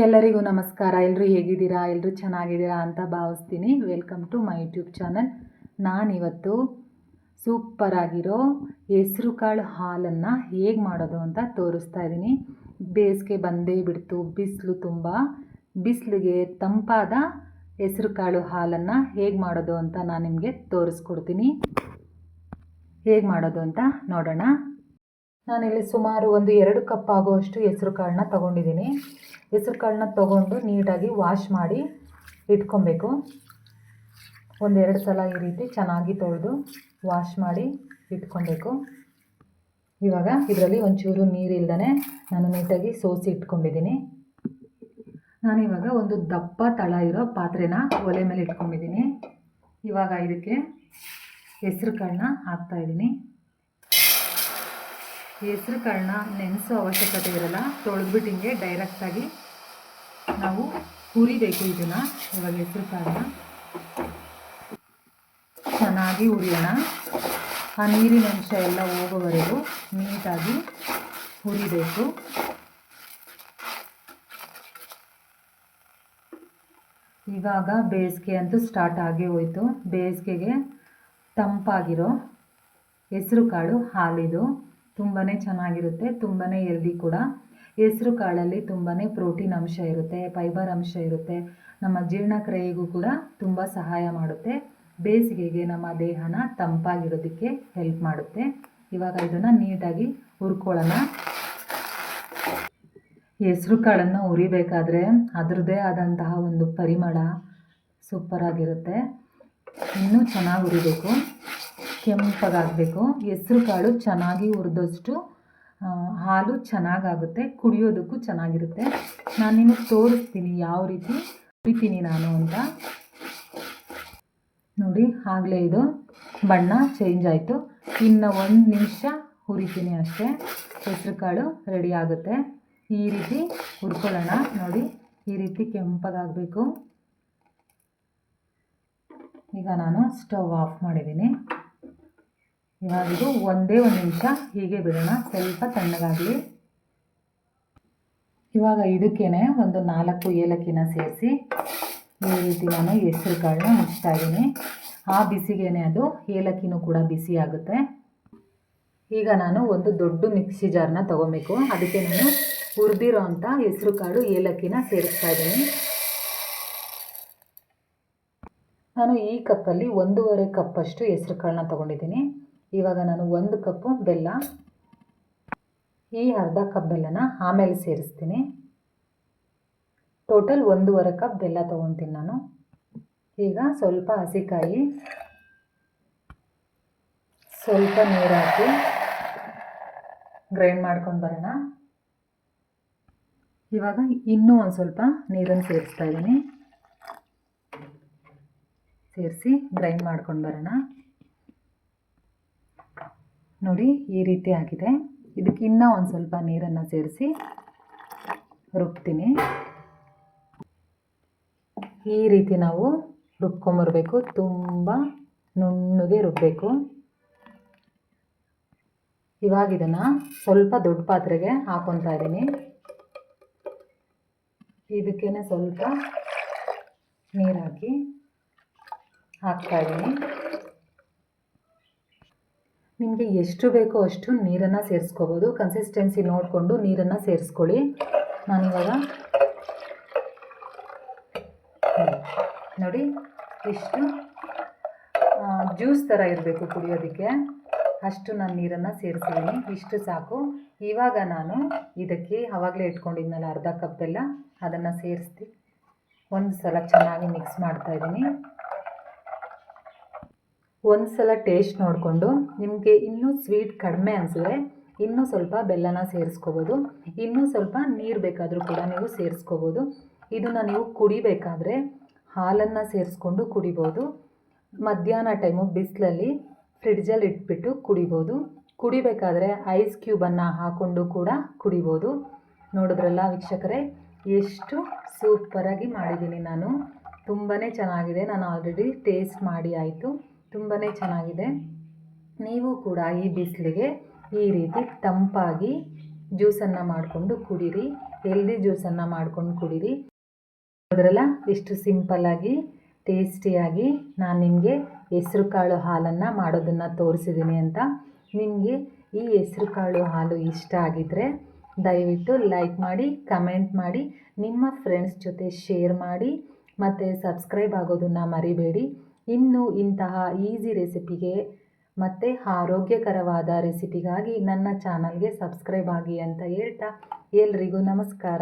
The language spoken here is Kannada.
ಎಲ್ಲರಿಗೂ ನಮಸ್ಕಾರ. ಎಲ್ಲರೂ ಹೇಗಿದ್ದೀರಾ? ಎಲ್ಲರೂ ಚೆನ್ನಾಗಿದ್ದೀರಾ ಅಂತ ಭಾವಿಸ್ತೀನಿ. Welcome to my YouTube channel. ನಾನಿವತ್ತು ಸೂಪರಾಗಿರೋ ಹೆಸರು ಕಾಳು ಹಾಲನ್ನು ಹೇಗೆ ಮಾಡೋದು ಅಂತ ತೋರಿಸ್ತಾ ಇದ್ದೀನಿ. ಬೇಸಿಗೆ ಬಂದೇ ಬಿಡ್ತು, ಬಿಸಿಲು ತುಂಬ. ಬಿಸಿಲಿಗೆ ತಂಪಾದ ಹೆಸರು ಕಾಳು ಹಾಲನ್ನು ಹೇಗೆ ಮಾಡೋದು ಅಂತ ನಾನು ನಿಮಗೆ ತೋರಿಸ್ಕೊಡ್ತೀನಿ. ಹೇಗೆ ಮಾಡೋದು ಅಂತ ನೋಡೋಣ. ನಾನಿಲ್ಲಿ ಸುಮಾರು ಒಂದು 2 ಕಪ್ ಆಗುವಷ್ಟು ಹೆಸರು ಕಾಳನ್ನ ತೊಗೊಂಡಿದ್ದೀನಿ. ಹೆಸರು ಕಾಳನ್ನ ತೊಗೊಂಡು ನೀಟಾಗಿ ವಾಶ್ ಮಾಡಿ ಇಟ್ಕೊಬೇಕು. 1-2 ಸಲ ಈ ರೀತಿ ಚೆನ್ನಾಗಿ ತೊಳೆದು ವಾಶ್ ಮಾಡಿ ಇಟ್ಕೊಬೇಕು. ಇವಾಗ ಇದರಲ್ಲಿ ಒಂಚೂರು ನೀರಿಲ್ದೇ ನಾನು ನೀಟಾಗಿ ಸೋಸಿ ಇಟ್ಕೊಂಡಿದ್ದೀನಿ. ನಾನಿವಾಗ ಒಂದು ದಪ್ಪ ತಳ ಇರೋ ಪಾತ್ರೆನ ಒಲೆ ಮೇಲೆ ಇಟ್ಕೊಂಡಿದ್ದೀನಿ. ಇವಾಗ ಇದಕ್ಕೆ ಹೆಸರು ಕಾಳನ್ನ ಹಾಕ್ತಾಯಿದ್ದೀನಿ. ಹೆಸರು ಕಾಳನ್ನ ನೆನೆಸೋ ಅವಶ್ಯಕತೆ ಇರಲ್ಲ, ತೊಳೆದ್ಬಿಟ್ಟು ಹಿಂಗೆ ಡೈರೆಕ್ಟಾಗಿ ನಾವು ಹುರಿಬೇಕು ಇದನ್ನು. ಇವಾಗ ಹೆಸರು ಕಾಳನ್ನ ಚೆನ್ನಾಗಿ ಹುರಿಯೋಣ. ಆ ನೀರಿನ ಅಂಶ ಎಲ್ಲ ಹೋಗೋವರೆಗೂ ನೀಟಾಗಿ ಹುರಿಬೇಕು. ಇವಾಗ ಬೇಸಿಗೆ ಅಂತೂ ಸ್ಟಾರ್ಟ್ ಆಗಿ ಹೋಯಿತು. ಬೇಸಿಗೆಗೆ ತಂಪಾಗಿರೋ ಹೆಸರು ಕಾಳು ಹಾಲಿದು ತುಂಬಾ ಚೆನ್ನಾಗಿರುತ್ತೆ, ತುಂಬಾ ಹೆಲ್ದಿ ಕೂಡ. ಹೆಸರು ಕಾಳಲ್ಲಿ ತುಂಬಾ ಪ್ರೋಟೀನ್ ಅಂಶ ಇರುತ್ತೆ, ಫೈಬರ್ ಅಂಶ ಇರುತ್ತೆ. ನಮ್ಮ ಜೀರ್ಣಕ್ರಿಯೆಗೂ ಕೂಡ ತುಂಬ ಸಹಾಯ ಮಾಡುತ್ತೆ. ಬೇಸಿಗೆಗೆ ನಮ್ಮ ದೇಹನ ತಂಪಾಗಿಡೋದಕ್ಕೆ ಹೆಲ್ಪ್ ಮಾಡುತ್ತೆ. ಇವಾಗ ಇದನ್ನು ನೀಟಾಗಿ ಹುರ್ಕೊಳ್ಳೋಣ. ಹೆಸರು ಕಾಳನ್ನು ಹುರಿಬೇಕಾದ್ರೆ ಅದರದ್ದೇ ಆದಂತಹ ಒಂದು ಪರಿಮಳ ಸೂಪರಾಗಿರುತ್ತೆ. ಇನ್ನೂ ಚೆನ್ನಾಗಿ ಹುರಿಬೇಕು, ಕೆಂಪಗಾಗಬೇಕು. ಹೆಸರು ಕಾಳು ಚೆನ್ನಾಗಿ ಹುರಿದಷ್ಟು ಹಾಲು ಚೆನ್ನಾಗಾಗುತ್ತೆ, ಕುಡಿಯೋದಕ್ಕೂ ಚೆನ್ನಾಗಿರುತ್ತೆ. ನಾನು ನಿಮಗೆ ತೋರಿಸ್ತೀನಿ ಯಾವ ರೀತಿ ಹುರಿತೀನಿ ನಾನು ಅಂತ. ನೋಡಿ, ಆಗಲೇ ಇದು ಬಣ್ಣ ಚೇಂಜ್ ಆಯಿತು. ಇನ್ನು 1 ನಿಮಿಷ ಹುರಿತೀನಿ ಅಷ್ಟೇ, ಹೆಸರು ಕಾಳು ರೆಡಿ ಆಗುತ್ತೆ. ಈ ರೀತಿ ಹುರ್ಕೊಳ್ಳೋಣ. ನೋಡಿ, ಈ ರೀತಿ ಕೆಂಪಗಾಗಬೇಕು. ಈಗ ನಾನು ಸ್ಟವ್ ಆಫ್ ಮಾಡಿದ್ದೀನಿ. ಇವಾಗ ಇದು 1 ನಿಮಿಷ ಹೀಗೆ ಬಿಡೋಣ, ಸ್ವಲ್ಪ ತಣ್ಣಗಾಗಲಿ. ಇವಾಗ ಇದಕ್ಕೇನೆ ಒಂದು 4 ಏಲಕ್ಕಿನ ಸೇರಿಸಿ ಈ ರೀತಿ ನಾನು ಹೆಸರು ಕಾಳನ್ನ ಮುಚ್ತಾ ಇದ್ದೀನಿ. ಆ ಬಿಸಿಗೇನೆ ಅದು ಏಲಕ್ಕಿನೂ ಕೂಡ ಬಿಸಿ ಆಗುತ್ತೆ. ಈಗ ನಾನು ಒಂದು ದೊಡ್ಡ ಮಿಕ್ಸಿ ಜಾರ್ನ ತೊಗೊಬೇಕು. ಅದಕ್ಕೆ ನಾನು ಹುರಿದಿರೋ ಅಂಥ ಹೆಸರು ಕಾಳು ಏಲಕ್ಕಿನ ಸೇರಿಸ್ತಾ ಇದ್ದೀನಿ. ನಾನು ಈ ಕಪ್ಪಲ್ಲಿ 1.5 ಕಪ್ಪಷ್ಟು ಹೆಸರು ಕಾಳನ್ನ ತೊಗೊಂಡಿದ್ದೀನಿ. ಇವಾಗ ನಾನು 1 ಕಪ್ಪು ಬೆಲ್ಲ, ಈ ಅರ್ಧ ಕಪ್ ಬೆಲ್ಲನ ಆಮೇಲೆ ಸೇರಿಸ್ತೀನಿ. ಟೋಟಲ್ 1.5 ಕಪ್ ಬೆಲ್ಲ ತೊಗೊತೀನಿ ನಾನು. ಈಗ ಸ್ವಲ್ಪ ಹಸಿಕಾಯಿ, ಸ್ವಲ್ಪ ನೀರು ಹಾಕಿ ಗ್ರೈಂಡ್ ಮಾಡ್ಕೊಂಡು ಬರೋಣ. ಇವಾಗ ಇನ್ನೂ ಒಂದು ಸ್ವಲ್ಪ ನೀರನ್ನು ಸೇರಿಸ್ತಾ ಇದ್ದೀನಿ. ಸೇರಿಸಿ ಗ್ರೈಂಡ್ ಮಾಡ್ಕೊಂಡು ಬರೋಣ. ನೋಡಿ, ಈ ರೀತಿ ಆಗಿದೆ. ಇದಕ್ಕೆ ಇನ್ನೂ ಒಂದು ಸ್ವಲ್ಪ ನೀರನ್ನು ಸೇರಿಸಿ ರುಬ್ತೀನಿ. ಈ ರೀತಿ ನಾವು ರುಬ್ಕೊಂಬರ್ಬೇಕು, ತುಂಬ ನುಣ್ಣಗೆ ರುಬ್ಬಬೇಕು. ಇವಾಗ ಇದನ್ನು ಸ್ವಲ್ಪ ದೊಡ್ಡ ಪಾತ್ರೆಗೆ ಹಾಕ್ಕೊತಾ ಇದ್ದೀನಿ. ಇದಕ್ಕೇನೆ ಸ್ವಲ್ಪ ನೀರು ಹಾಕಿ ಹಾಕ್ತಾಯಿದ್ದೀನಿ. ನಿಮಗೆ ಎಷ್ಟು ಬೇಕೋ ಅಷ್ಟು ನೀರನ್ನು ಸೇರಿಸ್ಕೋಬೋದು. ಕನ್ಸಿಸ್ಟೆನ್ಸಿ ನೋಡಿಕೊಂಡು ನೀರನ್ನು ಸೇರಿಸ್ಕೊಳ್ಳಿ. ನಾನಿವಾಗ ನೋಡಿ, ಇಷ್ಟು ಜ್ಯೂಸ್ ಥರ ಇರಬೇಕು ಕುಡಿಯೋದಕ್ಕೆ, ಅಷ್ಟು ನಾನು ನೀರನ್ನು ಸೇರಿಸಿದ್ದೀನಿ. ಇಷ್ಟು ಸಾಕು. ಇವಾಗ ನಾನು ಇದಕ್ಕೆ ಆವಾಗಲೇ ಇಟ್ಕೊಂಡಿದ್ನಲ್ಲ ಅರ್ಧ ಕಪ್ ಬೆಲ್ಲ, ಅದನ್ನು ಸೇರಿಸ್ತಿ ಒಂದು ಸಲ ಚೆನ್ನಾಗಿ ಮಿಕ್ಸ್ ಮಾಡ್ತಾಯಿದ್ದೀನಿ. ಒಂದು ಸಲ ಟೇಸ್ಟ್ ನೋಡಿಕೊಂಡು ನಿಮಗೆ ಇನ್ನೂ ಸ್ವೀಟ್ ಕಡಿಮೆ ಅನಿಸಿದ್ರೆ ಇನ್ನೂ ಸ್ವಲ್ಪ ಬೆಲ್ಲನ ಸೇರಿಸ್ಕೋಬೋದು. ಇನ್ನೂ ಸ್ವಲ್ಪ ನೀರು ಬೇಕಾದರೂ ಕೂಡ ನೀವು ಸೇರಿಸ್ಕೋಬೋದು. ಇದನ್ನು ನೀವು ಕುಡಿಬೇಕಾದ್ರೆ ಹಾಲನ್ನು ಸೇರಿಸ್ಕೊಂಡು ಕುಡಿಬೋದು. ಮಧ್ಯಾಹ್ನ ಟೈಮು ಬಿಸಿಲಲ್ಲಿ ಫ್ರಿಡ್ಜಲ್ಲಿ ಇಟ್ಬಿಟ್ಟು ಕುಡಿಬೋದು. ಕುಡಿಬೇಕಾದ್ರೆ ಐಸ್ ಕ್ಯೂಬನ್ನು ಹಾಕ್ಕೊಂಡು ಕೂಡ ಕುಡಿಬೋದು. ನೋಡಿದ್ರಲ್ಲ ವೀಕ್ಷಕರೇ, ಎಷ್ಟು ಸೂಪರಾಗಿ ಮಾಡಿದ್ದೀನಿ ನಾನು. ತುಂಬಾ ಚೆನ್ನಾಗಿದೆ. ನಾನು ಆಲ್ರೆಡಿ ಟೇಸ್ಟ್ ಮಾಡಿ ಆಯಿತು. ತುಂಬಾ ಚೆನ್ನಾಗಿದೆ. ನೀವು ಕೂಡ ಈ ಬಿಸಿಲಿಗೆ ಈ ರೀತಿ ತಂಪಾಗಿ ಜ್ಯೂಸನ್ನು ಮಾಡಿಕೊಂಡು ಕುಡೀರಿ. ಹೆಲ್ದಿ ಜ್ಯೂಸನ್ನು ಮಾಡ್ಕೊಂಡು ಕುಡೀರಿ. ಅದರಲ್ಲ ಎಷ್ಟು ಸಿಂಪಲ್ಲಾಗಿ ಟೇಸ್ಟಿಯಾಗಿ ನಾನು ನಿಮಗೆ ಹೆಸ್ರು ಕಾಳು ಹಾಲನ್ನು ಮಾಡೋದನ್ನು ತೋರಿಸಿದ್ದೀನಿ ಅಂತ. ನಿಮಗೆ ಈ ಹೆಸ್ರು ಕಾಳು ಹಾಲು ಇಷ್ಟ ಆಗಿದ್ದರೆ ದಯವಿಟ್ಟು ಲೈಕ್ ಮಾಡಿ, ಕಮೆಂಟ್ ಮಾಡಿ, ನಿಮ್ಮ ಫ್ರೆಂಡ್ಸ್ ಜೊತೆ ಶೇರ್ ಮಾಡಿ ಮತ್ತು ಸಬ್ಸ್ಕ್ರೈಬ್ ಆಗೋದನ್ನು ಮರಿಬೇಡಿ. ಇನ್ನು ಇಂತಹ ಈಸಿ ರೆಸಿಪಿಗೆ ಮತ್ತು ಆರೋಗ್ಯಕರವಾದ ರೆಸಿಪಿಗಾಗಿ ನನ್ನ ಚಾನಲ್ಗೆ ಸಬ್ಸ್ಕ್ರೈಬ್ ಆಗಿ ಅಂತ ಹೇಳ್ತಾ ಎಲ್ರಿಗೂ ನಮಸ್ಕಾರ.